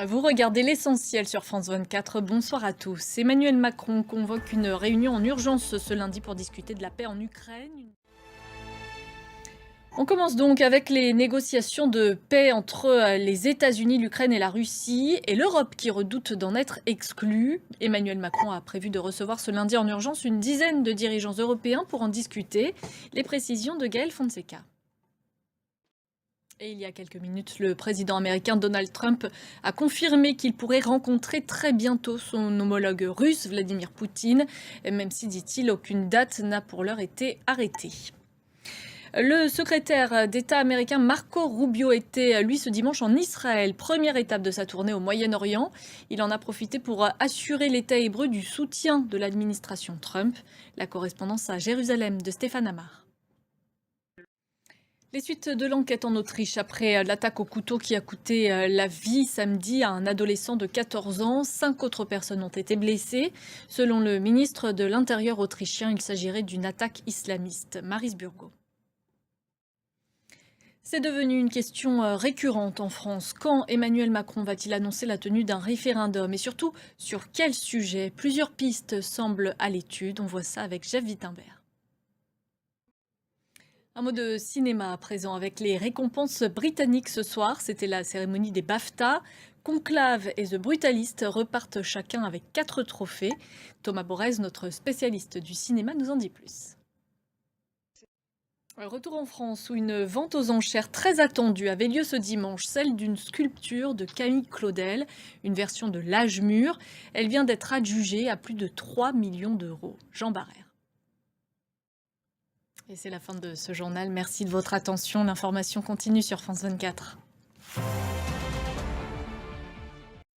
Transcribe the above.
Vous regardez l'essentiel sur France 24. Bonsoir à tous. Emmanuel Macron convoque une réunion en urgence ce lundi pour discuter de la paix en Ukraine. On commence donc avec les négociations de paix entre les États-Unis, l'Ukraine et la Russie, et l'Europe qui redoute d'en être exclue. Emmanuel Macron a prévu de recevoir ce lundi en urgence une dizaine de dirigeants européens pour en discuter. Les précisions de Gaël Fonseca. Et il y a quelques minutes, le président américain Donald Trump a confirmé qu'il pourrait rencontrer très bientôt son homologue russe, Vladimir Poutine, même si, dit-il, aucune date n'a pour l'heure été arrêtée. Le secrétaire d'État américain Marco Rubio était, lui, ce dimanche en Israël, première étape de sa tournée au Moyen-Orient. Il en a profité pour assurer l'État hébreu du soutien de l'administration Trump. La correspondance à Jérusalem de Stéphane Amar. Les suites de l'enquête en Autriche après l'attaque au couteau qui a coûté la vie samedi à un adolescent de 14 ans. 5 autres personnes ont été blessées. Selon le ministre de l'Intérieur autrichien, il s'agirait d'une attaque islamiste. Maris Burgo. C'est devenu une question récurrente en France. Quand Emmanuel Macron va-t-il annoncer la tenue d'un référendum? Et surtout, sur quel sujet? Plusieurs pistes semblent à l'étude. On voit ça avec Jeff Wittenberg. Un mot de cinéma à présent avec les récompenses britanniques ce soir. C'était la cérémonie des BAFTA. Conclave et The Brutalist repartent chacun avec 4 trophées. Thomas Borez, notre spécialiste du cinéma, nous en dit plus. Retour en France où une vente aux enchères très attendue avait lieu ce dimanche, celle d'une sculpture de Camille Claudel, une version de l'âge mûr. Elle vient d'être adjugée à plus de 3 millions d'euros. Jean Barrère. Et c'est la fin de ce journal. Merci de votre attention. L'information continue sur France 24.